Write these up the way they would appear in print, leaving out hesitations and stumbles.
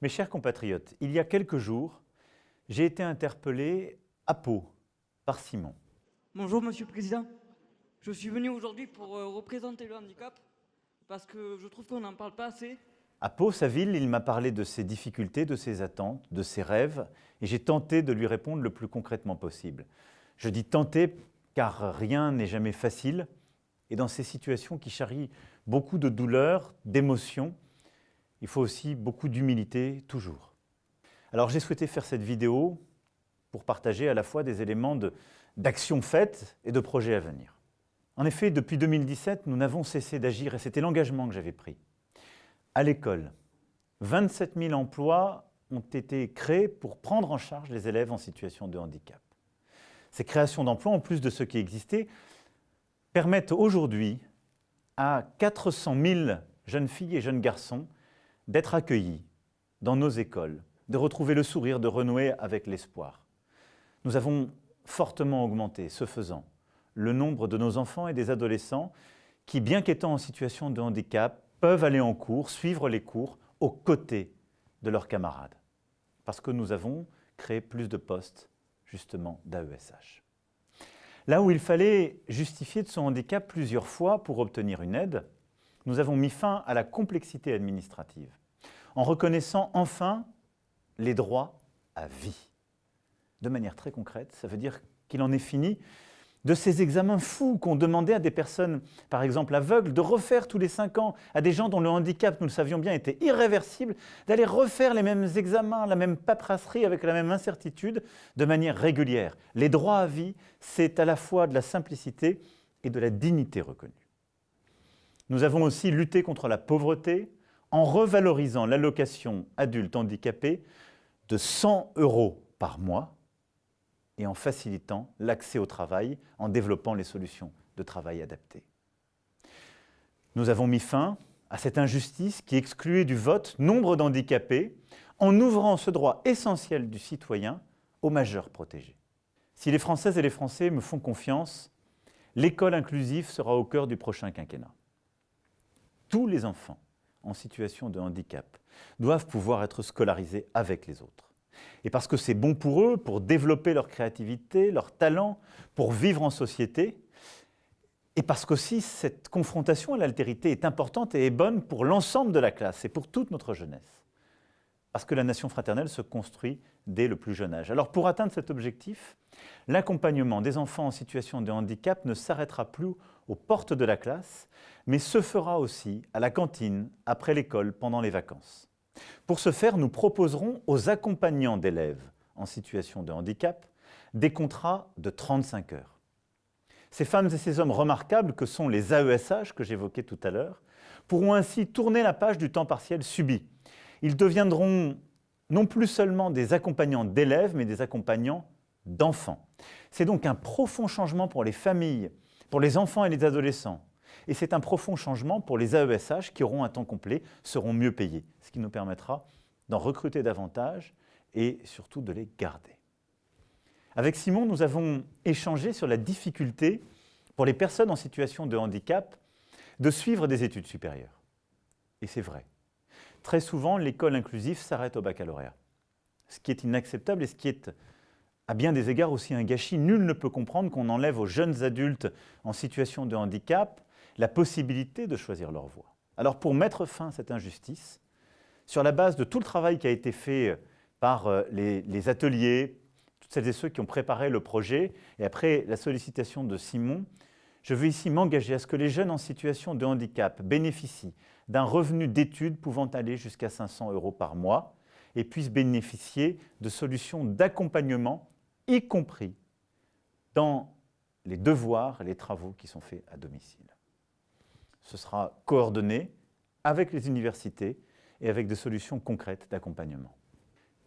Mes chers compatriotes, il y a quelques jours, j'ai été interpellé à Pau par Simon. Bonjour Monsieur le Président, je suis venu aujourd'hui pour représenter le handicap parce que je trouve qu'on n'en parle pas assez. À Pau, sa ville, il m'a parlé de ses difficultés, de ses attentes, de ses rêves, et j'ai tenté de lui répondre le plus concrètement possible. Je dis tenter car rien n'est jamais facile, et dans ces situations qui charrient beaucoup de douleurs, d'émotions, il faut aussi beaucoup d'humilité, toujours. Alors j'ai souhaité faire cette vidéo pour partager à la fois des éléments d'actions faites et de projets à venir. En effet, depuis 2017, nous n'avons cessé d'agir, et c'était l'engagement que j'avais pris. À l'école, 27 000 emplois ont été créés pour prendre en charge les élèves en situation de handicap. Ces créations d'emplois, en plus de ceux qui existaient, permettent aujourd'hui à 400 000 jeunes filles et jeunes garçons d'être accueillis dans nos écoles, de retrouver le sourire, de renouer avec l'espoir. Nous avons fortement augmenté, ce faisant, le nombre de nos enfants et des adolescents qui, bien qu'étant en situation de handicap, peuvent aller en cours, suivre les cours aux côtés de leurs camarades. Parce que nous avons créé plus de postes, justement, d'AESH. Là où il fallait justifier de son handicap plusieurs fois pour obtenir une aide, nous avons mis fin à la complexité administrative, en reconnaissant enfin les droits à vie. De manière très concrète, ça veut dire qu'il en est fini de ces examens fous qu'on demandait à des personnes, par exemple aveugles, de refaire tous les 5 ans, à des gens dont le handicap, nous le savions bien, était irréversible, d'aller refaire les mêmes examens, la même paperasserie avec la même incertitude, de manière régulière. Les droits à vie, c'est à la fois de la simplicité et de la dignité reconnue. Nous avons aussi lutté contre la pauvreté en revalorisant l'allocation adulte handicapé de 100 € par mois, et en facilitant l'accès au travail, en développant les solutions de travail adaptées. Nous avons mis fin à cette injustice qui excluait du vote nombre d'handicapés en ouvrant ce droit essentiel du citoyen aux majeurs protégés. Si les Françaises et les Français me font confiance, l'école inclusive sera au cœur du prochain quinquennat. Tous les enfants en situation de handicap doivent pouvoir être scolarisés avec les autres. Et parce que c'est bon pour eux, pour développer leur créativité, leur talent, pour vivre en société, et parce qu'aussi cette confrontation à l'altérité est importante et est bonne pour l'ensemble de la classe et pour toute notre jeunesse. Parce que la nation fraternelle se construit dès le plus jeune âge. Alors pour atteindre cet objectif, l'accompagnement des enfants en situation de handicap ne s'arrêtera plus aux portes de la classe, mais se fera aussi à la cantine, après l'école, pendant les vacances. Pour ce faire, nous proposerons aux accompagnants d'élèves en situation de handicap des contrats de 35 heures. Ces femmes et ces hommes remarquables que sont les AESH que j'évoquais tout à l'heure pourront ainsi tourner la page du temps partiel subi. Ils deviendront non plus seulement des accompagnants d'élèves, mais des accompagnants d'enfants. C'est donc un profond changement pour les familles, pour les enfants et les adolescents. Et c'est un profond changement pour les AESH qui auront un temps complet, seront mieux payés, ce qui nous permettra d'en recruter davantage et surtout de les garder. Avec Simon, nous avons échangé sur la difficulté pour les personnes en situation de handicap de suivre des études supérieures. Et c'est vrai. Très souvent, l'école inclusive s'arrête au baccalauréat, ce qui est inacceptable et ce qui est à bien des égards aussi un gâchis. Nul ne peut comprendre qu'on enlève aux jeunes adultes en situation de handicap la possibilité de choisir leur voie. Alors pour mettre fin à cette injustice, sur la base de tout le travail qui a été fait par les ateliers, toutes celles et ceux qui ont préparé le projet, et après la sollicitation de Simon, je veux ici m'engager à ce que les jeunes en situation de handicap bénéficient d'un revenu d'études pouvant aller jusqu'à 500 € par mois et puissent bénéficier de solutions d'accompagnement, y compris dans les devoirs et les travaux qui sont faits à domicile. Ce sera coordonné avec les universités et avec des solutions concrètes d'accompagnement.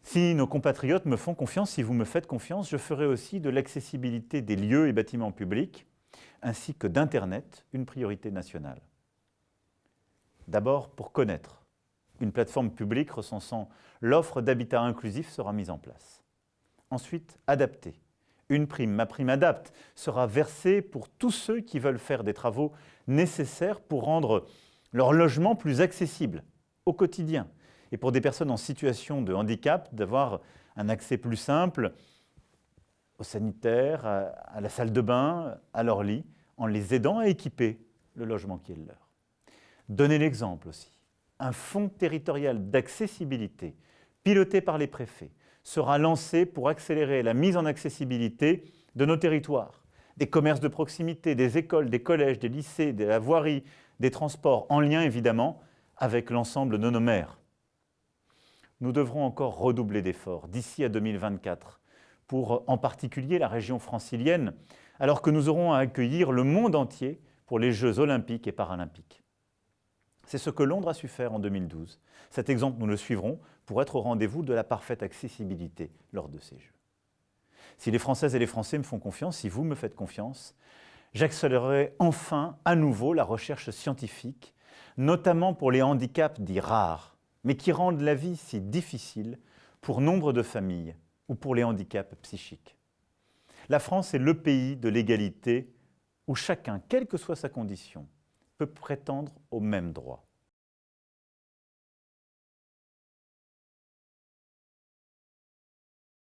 Si nos compatriotes me font confiance, si vous me faites confiance, je ferai aussi de l'accessibilité des lieux et bâtiments publics, ainsi que d'Internet, une priorité nationale. D'abord, pour connaître, une plateforme publique recensant l'offre d'habitat inclusif sera mise en place. Ensuite, adapter. Une prime, ma prime Adapt, sera versée pour tous ceux qui veulent faire des travaux nécessaires pour rendre leur logement plus accessible au quotidien et pour des personnes en situation de handicap d'avoir un accès plus simple aux sanitaires, à la salle de bain, à leur lit, en les aidant à équiper le logement qui est le leur. Donnez l'exemple aussi. Un fonds territorial d'accessibilité piloté par les préfets sera lancé pour accélérer la mise en accessibilité de nos territoires, des commerces de proximité, des écoles, des collèges, des lycées, de la voirie, des transports, en lien évidemment avec l'ensemble de nos maires. Nous devrons encore redoubler d'efforts d'ici à 2024 pour en particulier la région francilienne, alors que nous aurons à accueillir le monde entier pour les Jeux olympiques et paralympiques. C'est ce que Londres a su faire en 2012. Cet exemple, nous le suivrons pour être au rendez-vous de la parfaite accessibilité lors de ces Jeux. Si les Françaises et les Français me font confiance, si vous me faites confiance, j'accélérerai enfin à nouveau la recherche scientifique, notamment pour les handicaps dits rares, mais qui rendent la vie si difficile pour nombre de familles ou pour les handicaps psychiques. La France est le pays de l'égalité où chacun, quelle que soit sa condition, peut prétendre aux mêmes droits.